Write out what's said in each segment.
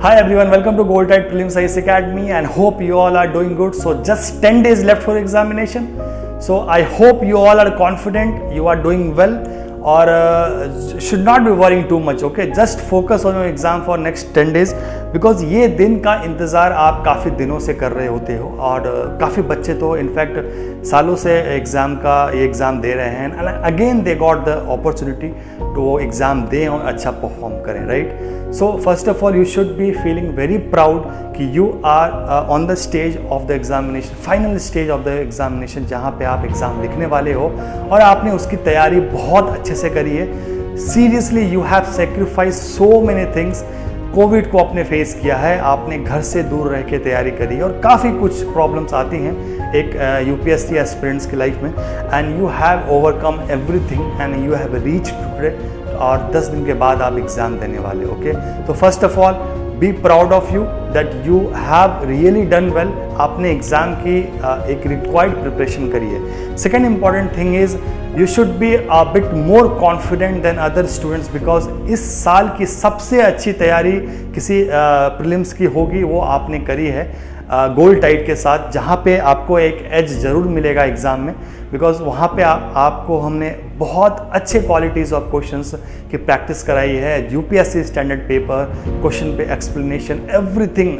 Hi everyone, welcome to Gold Tide Prelims IAS Academy and hope you all are doing good. So just 10 days left for examination. So I hope you all are confident, you are doing well or should not be worrying too much. Okay, just focus on your exam for next 10 days because ये दिन का इंतज़ार आप काफ़ी दिनों से कर रहे होते हो और काफ़ी बच्चे तो इनफैक्ट सालों से ये एग्ज़ाम दे रहे हैं and again they got the opportunity to वो एग्ज़ाम दें और अच्छा परफॉर्म करें, right. So first of all you should be feeling very proud कि you are on the stage of the examination, final stage of the examination जहाँ पे आप exam लिखने वाले हो और आपने उसकी तैयारी बहुत अच्छे से करी है। Seriously you have sacrifice so many things. Covid को आपने फेस किया है, आपने घर से दूर रह के तैयारी करी है और काफ़ी कुछ प्रॉब्लम्स आती हैं एक यूपीएससी एस्पिरेंट्स की लाइफ में and you have overcome everything and you have reach today और 10 दिन के बाद आप एग्ज़ाम देने वाले हो। ओके, तो first of all be proud of you that you have really done well. आपने एग्ज़ाम की एक रिक्वायर्ड प्रिपरेशन करी है। Second important thing is you should be a bit more confident than other students because इस साल की सबसे अच्छी तैयारी किसी प्रीलिम्स की होगी वो आपने करी है गोल्ड टाइड के साथ, जहाँ पे आपको एक एज ज़रूर मिलेगा एग्ज़ाम में बिकॉज वहाँ पे आपको हमने बहुत अच्छे क्वालिटीज़ ऑफ क्वेश्चंस की प्रैक्टिस कराई है। यूपीएससी स्टैंडर्ड पेपर, क्वेश्चन पे explanation, everything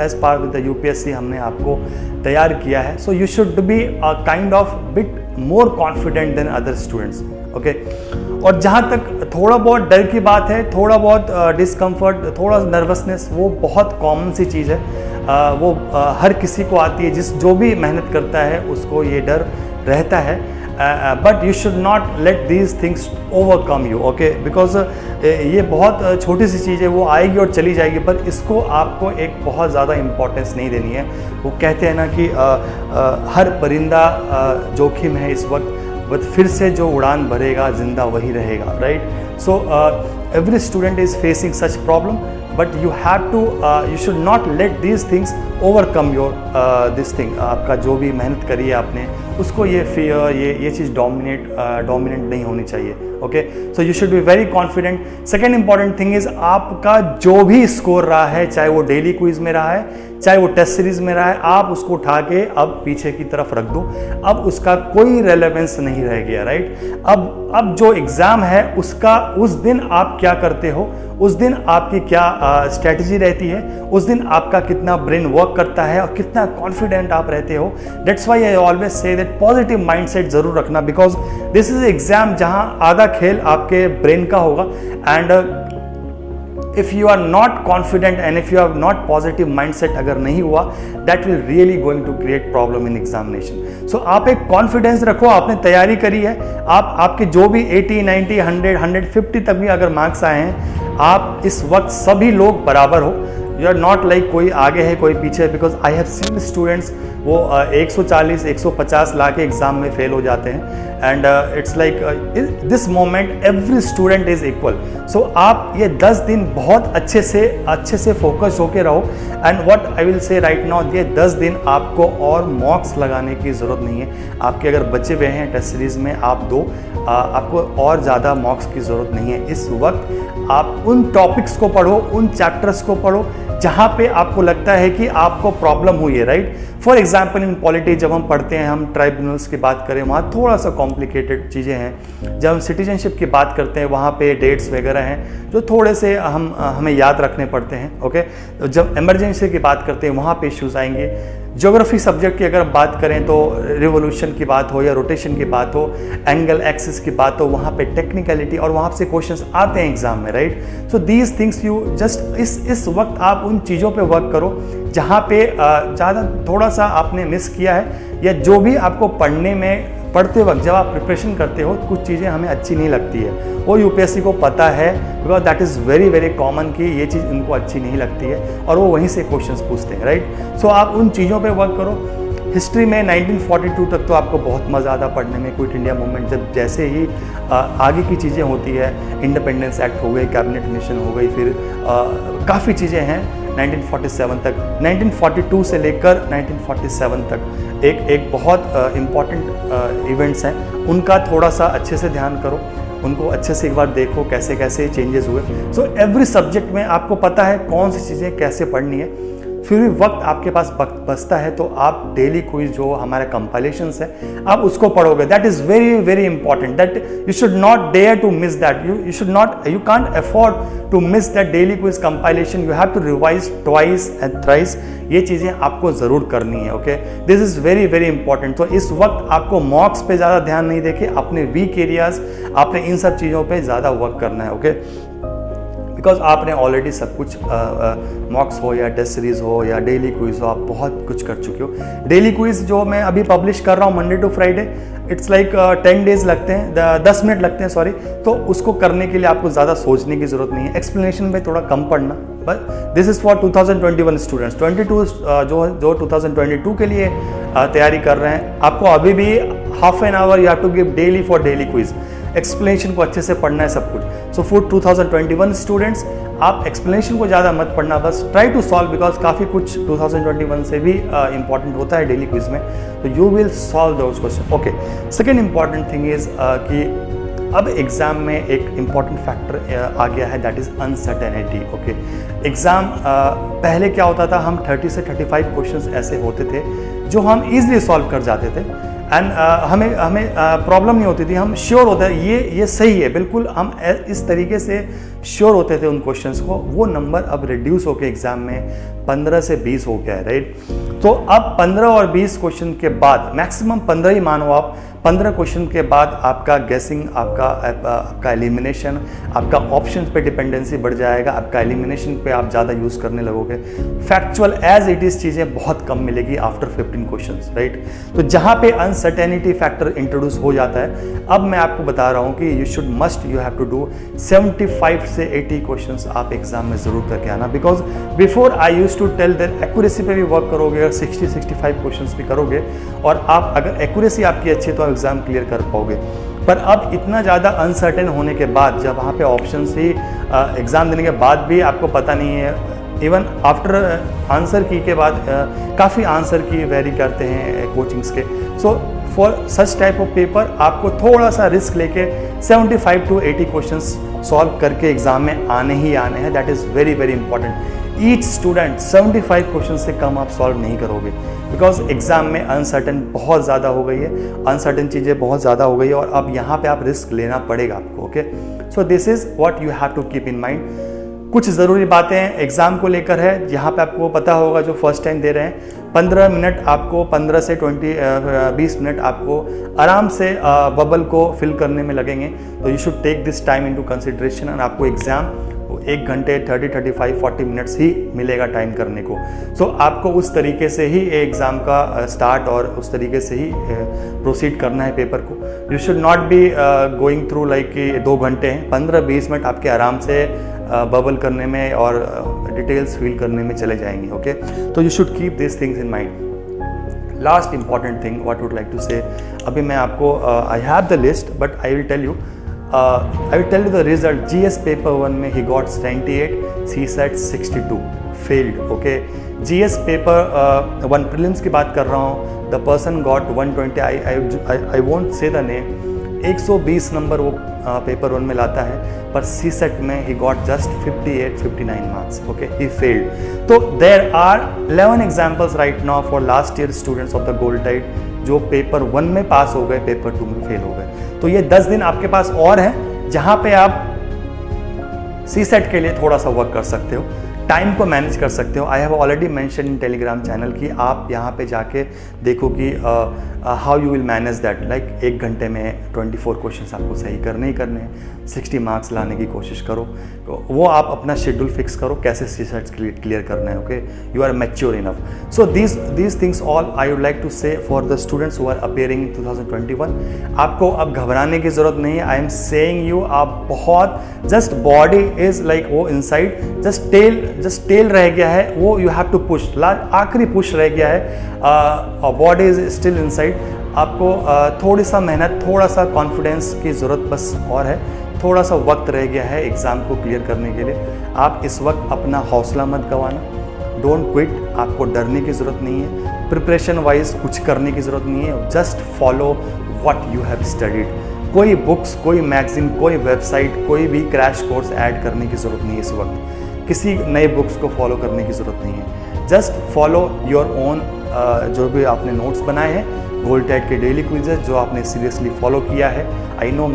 as par with the UPSC हमने आपको तैयार किया है। So you should be a kind of bit more confident than other students. Okay, और जहाँ तक थोड़ा बहुत डर की बात है, थोड़ा बहुत डिस्कम्फर्ट, थोड़ा नर्वसनेस, वो बहुत कॉमन सी चीज़ है। वो हर किसी को आती है, जो भी मेहनत करता है उसको ये डर रहता है। But you should not let these things overcome you. Okay, because ये बहुत छोटी सी चीज़ है, वो आएगी और चली जाएगी, पर इसको आपको एक बहुत ज़्यादा इम्पोर्टेंस नहीं देनी है। वो कहते हैं ना कि हर परिंदा जोखिम है इस वक्त, बट फिर से जो उड़ान भरेगा जिंदा वही रहेगा, right. So every student is facing such problem but you have to you should not let these things overcome your this thing. आपका जो भी मेहनत करी है आपने उसको ये फियर ये चीज़ डोमिनेंट नहीं होनी चाहिए। Okay, so you should be very confident. Second important thing is आपका जो भी स्कोर रहा है, चाहे वो डेली क्विज में रहा है, चाहे वो टेस्ट सीरीज में रहा है, आप उसको उठा के अब पीछे की तरफ रख दो। अब उसका कोई रेलेवेंस नहीं रह गया, राइट। अब जो एग्ज़ाम है उसका उस दिन आप क्या करते हो, उस दिन आपकी क्या स्ट्रेटजी रहती है, उस दिन आपका कितना ब्रेन वर्क करता है और कितना कॉन्फिडेंट आप रहते हो। That's why I always say that positive mindset जरूर रखना बिकॉज दिस इज एग्जाम जहां आधा खेल आपके ब्रेन का होगा and if you are not confident and if you have not positive mindset अगर नहीं हुआ that will really going to create problem in examination. So आप एक कॉन्फिडेंस रखो, आपने तैयारी करी है, आपके जो भी 80, 90, 100, 150 तक भी अगर मार्क्स आए हैं, आप इस वक्त सभी लोग बराबर हो। यू आर नॉट लाइक कोई आगे है कोई पीछे है because I have seen students वो 140, 150 ला के एग्जाम में फेल हो जाते हैं and it's like this moment every student is equal. So आप ये 10 दिन बहुत अच्छे से फोकस होके रहो and what I will say right now, ये 10 दिन आपको और मॉक्स लगाने की ज़रूरत नहीं है। आपके अगर बचे हुए हैं टेस्ट सीरीज में आप दो, आपको और ज़्यादा मॉक्स की ज़रूरत नहीं है। इस वक्त आप उन टॉपिक्स को पढ़ो, उन चैप्टर्स को पढ़ो जहाँ पे आपको लगता है कि आपको प्रॉब्लम हुई है, right. For example in polity जब हम पढ़ते हैं, हम ट्राइब्यूनल्स की बात करें वहाँ थोड़ा सा कॉम्प्लिकेटेड चीज़ें हैं। जब हम सिटीजनशिप की बात करते हैं वहाँ पे डेट्स वगैरह हैं जो थोड़े से हमें याद रखने पड़ते हैं। ओके, जब इमरजेंसी की बात करते हैं वहाँ पे इश्यूज़ आएंगे। ज्योग्राफी सब्जेक्ट की अगर बात करें तो रिवोल्यूशन की बात हो या रोटेशन की बात हो, एंगल एक्सिस की बात हो, वहाँ पे टेक्निकलिटी और वहाँ से क्वेश्चंस आते हैं एग्जाम में, right. So these things you just इस वक्त आप उन चीज़ों पे वर्क करो जहाँ पे ज़्यादा थोड़ा सा आपने मिस किया है या जो भी आपको पढ़ते वक्त जब आप प्रिपरेशन करते हो कुछ चीज़ें हमें अच्छी नहीं लगती है, वो यूपीएससी को पता है because that is very very common कि ये चीज़ इनको अच्छी नहीं लगती है और वो वहीं से क्वेश्चंस पूछते हैं, राइट। सो आप उन चीज़ों पे वर्क करो। हिस्ट्री में 1942 तक तो आपको बहुत मज़ा आता पढ़ने में, क्विट इंडिया मूवमेंट, जब जैसे ही आगे की चीज़ें होती है, इंडिपेंडेंस एक्ट हो गई, कैबिनेट मिशन हो गई, फिर काफ़ी चीज़ें हैं 1947 तक, 1942 से लेकर 1947 तक एक बहुत इम्पॉर्टेंट इवेंट्स हैं, उनका थोड़ा सा अच्छे से ध्यान करो। उनको अच्छे से एक बार देखो कैसे कैसे चेंजेस हुए। सो एवरी सब्जेक्ट में आपको पता है कौन सी चीज़ें कैसे पढ़नी है, फिर भी वक्त आपके पास बचता है तो आप डेली क्विज जो हमारा कंपाइलेशंस है आप उसको पढ़ोगे। That is very very important, that you should not dare to miss that, you can't afford to miss that daily quiz compilation. You have to revise twice and thrice, ये चीज़ें आपको ज़रूर करनी है। Okay, this is very very important. तो इस वक्त आपको मॉक्स पे ज़्यादा ध्यान नहीं देके अपने वीक एरियाज, आपने इन सब चीज़ों पे ज़्यादा वर्क करना है। ओके, बिकॉज आपने ऑलरेडी सब कुछ मॉक्स हो या टेस्ट सीरीज हो या डेली क्विज हो, आप बहुत कुछ कर चुके हो। डेली क्विज जो मैं अभी पब्लिश कर रहा हूँ Monday to Friday, it's like 10 days लगते हैं, 10 मिनट लगते हैं सॉरी। तो उसको करने के लिए आपको ज़्यादा सोचने की ज़रूरत नहीं है, एक्सप्लेनेशन पे थोड़ा कम पढ़ना। But this is for 2021 students. 22 जो 2022 के लिए तैयारी कर रहे हैं, आपको अभी भी half an hour you have to give daily for daily quiz. Explanation को अच्छे से पढ़ना है सब कुछ। सो फॉर 2021 स्टूडेंट्स, आप एक्सप्लेनेशन को ज़्यादा मत पढ़ना, बस ट्राई टू सॉल्व, बिकॉज काफ़ी कुछ 2021 से भी इंपॉर्टेंट होता है डेली क्विज में, तो you will solve those question. Okay, second important thing is कि अब एग्ज़ाम में एक इम्पॉर्टेंट फैक्टर आ गया है, that is uncertainty. Okay, exam पहले क्या होता था, हम 30 से 35 क्वेश्चंस ऐसे होते थे जो हम ईजिली सॉल्व कर जाते थे एंड हमें प्रॉब्लम नहीं होती थी, हम श्योर होते ये सही है बिल्कुल, हम इस तरीके से श्योर होते थे उन क्वेश्चंस को। वो नंबर अब रिड्यूस होकर एग्जाम में 15 से 20 हो गया है, राइट। तो अब 15 और 20 क्वेश्चन के बाद, मैक्सिमम 15 ही मानो आप, 15 क्वेश्चन के बाद आपका गेसिंग, आपका एलिमिनेशन, आपका ऑप्शन पे डिपेंडेंसी बढ़ जाएगा, आपका एलिमिनेशन पे आप ज़्यादा यूज़ करने लगोगे। फैक्चुअल एज इट इज़ चीज़ें बहुत कम मिलेगी आफ्टर 15 क्वेश्चंस, राइट। तो जहाँ पे अनसर्टेनिटी फैक्टर इंट्रोड्यूस हो जाता है, अब मैं आपको बता रहा हूँ कि यू हैव टू डू 75 से 80 क्वेश्चंस आप एग्जाम में ज़रूर करके आना। Because before I use to tell that accuracy पे भी वर्क करोगे, अगर 60-65 क्वेश्चंस भी करोगे और आप अगर एक्यूरेसी आपकी अच्छी है तो एग्ज़ाम क्लियर कर पाओगे। पर अब इतना ज़्यादा अनसर्टेन होने के बाद, जब वहाँ पे ऑप्शन ही एग्ज़ाम देने के बाद भी आपको पता नहीं है, इवन आफ्टर आंसर की के बाद काफ़ी आंसर की वेरी करते हैं कोचिंग्स के। So for such type of paper आपको थोड़ा सा रिस्क लेके 75 to 80 क्वेश्चंस सॉल्व करके एग्ज़ाम में आने ही आने हैं। That is very very important. Each student 75 question से कम आप सॉल्व नहीं करोगे, बिकॉज एग्जाम में अनसर्टन बहुत ज़्यादा हो गई है, अनसर्टन चीज़ें बहुत ज़्यादा हो गई है और अब यहाँ पे आप रिस्क लेना पड़ेगा आपको। Okay, so this is what you have to keep in mind. कुछ ज़रूरी बातें एग्ज़ाम को लेकर है, यहाँ पे आपको पता होगा जो फर्स्ट टाइम दे रहे हैं, 15 मिनट आपको 15 से 20 मिनट आपको आराम से बबल को फिल करने में लगेंगे। तो you should take this time into consideration और आपको एग्ज़ाम 1 घंटे 30-35-40 मिनट्स ही मिलेगा टाइम करने को। सो आपको उस तरीके से ही एग्ज़ाम का स्टार्ट और उस तरीके से ही प्रोसीड करना है पेपर को। You should not be going through like कि 2 घंटे हैं, 15-20 मिनट आपके आराम से बबल करने में और डिटेल्स फिल करने में चले जाएंगे। ओके, तो you should keep this things in mind. Last important thing what would like to say, अभी मैं आपको I have the list but I will tell you the result. GS paper 1 में ही got 78, CSAT 62, failed. Okay, GS paper 1 prelims की बात कर रहा हूँ, the person got 120, I won't say the name, 120 number वो पेपर 1 में लाता है, पर CSAT में ही got just 58-59 marks. Okay, he failed. तो there are 11 examples right now for last year students of the gold tide जो पेपर 1 में पास हो गए, पेपर 2 में फेल हो गए। तो ये 10 दिन आपके पास और हैं जहाँ पे आप CSAT के लिए थोड़ा सा वर्क कर सकते हो, टाइम को मैनेज कर सकते हो। I have already mention in Telegram channel कि आप यहाँ पे जाके देखो कि how you will manage that. Like 1 घंटे में 24 क्वेश्चंस आपको सही करने ही करने हैं, 60 मार्क्स लाने की कोशिश करो। तो वो आप अपना शेड्यूल फिक्स करो कैसे CSAT क्लियर करना है। Okay, you are mature enough. So these things all I would like to say for the students who are appearing in 2021। आपको अब घबराने की ज़रूरत नहीं है। आई एम सेइंग यू, आप बहुत जस्ट बॉडी इज लाइक वो इनसाइड, जस्ट टेल रह गया है, वो यू हैव टू पुश, आखिरी पुश रह गया है, बॉडी इज स्टिल इनसाइड। आपको थोड़ी सा मेहनत, थोड़ा सा कॉन्फिडेंस की ज़रूरत बस और है, थोड़ा सा वक्त रह गया है एग्ज़ाम को क्लियर करने के लिए। आप इस वक्त अपना हौसला मत गंवाना, डोंट क्विट, आपको डरने की ज़रूरत नहीं है, प्रिपरेशन वाइज कुछ करने की ज़रूरत नहीं है, just follow what you have studied. कोई बुक्स, कोई मैगजीन, कोई वेबसाइट, कोई भी क्रैश कोर्स ऐड करने की ज़रूरत नहीं है इस वक्त। किसी नए बुक्स को फॉलो करने की ज़रूरत नहीं है। जस्ट फॉलो योर ओन जो भी आपने नोट्स बनाए हैं, गोल्ड टाइट के डेली क्विजेज जो आपने सीरियसली फॉलो किया है, I know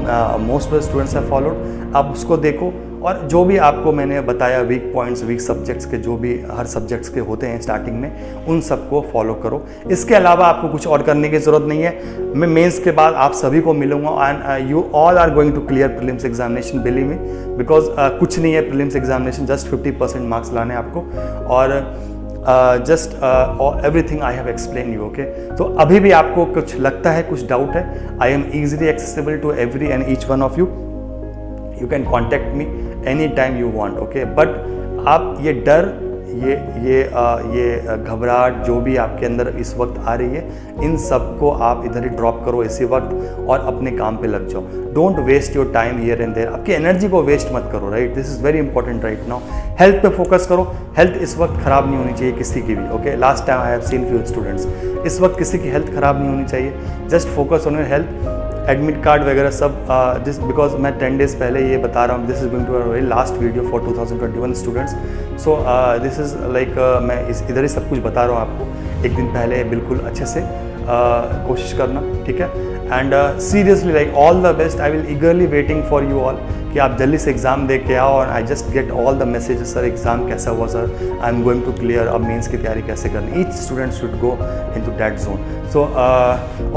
most of students have followed, आप उसको देखो। और जो भी आपको मैंने बताया वीक पॉइंट्स, वीक सब्जेक्ट्स के जो भी हर सब्जेक्ट्स के होते हैं स्टार्टिंग में, उन सबको फॉलो करो। इसके अलावा आपको कुछ और करने की ज़रूरत नहीं है। मैं मेंस के बाद आप सभी को मिलूंगा and you all are going to clear prelims examination, believe me, because कुछ नहीं है प्रीलिम्स एग्जामिनेशन, जस्ट 50% मार्क्स लाने आपको, और just everything I have explain you, okay. तो अभी भी आपको कुछ लगता है, कुछ डाउट है, I am easily accessible to every and each one of you. You can contact me any time you want, okay. But आप ये डर, ये घबराहट जो भी आपके अंदर इस वक्त आ रही है, इन सब को आप इधर ही ड्रॉप करो इसी वक्त और अपने काम पे लग जाओ। Don't waste your time here and there, आपकी एनर्जी को वेस्ट मत करो, right. This is very important right now. Health पे फोकस करो, हेल्थ इस वक्त ख़राब नहीं होनी चाहिए किसी की भी, ओके। Last time I have seen few students, इस वक्त किसी की हेल्थ ख़राब नहीं होनी चाहिए। Just focus on your health. Admit card वगैरह सब दिस, बिकॉज मैं 10 डेज़ पहले ये बता रहा हूँ, this is going to very last video for 2021 students. So this is like मैं इधर ही सब कुछ बता रहा हूँ आपको, एक दिन पहले बिल्कुल अच्छे से कोशिश करना, ठीक है। And seriously like all the best, I will eagerly waiting for you all कि आप जल्दी से एग्ज़ाम दे के आओ। और I just get all the messages, sir exam कैसा हुआ sir, I am going to clear, अब मेंस की तैयारी कैसे करनी। Each student should go into that zone. So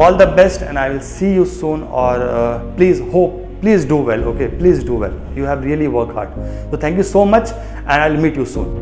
all the best and I will see you soon. और please hope, please do well, okay, please do well, you have really worked hard, so thank you so much and I'll meet you soon.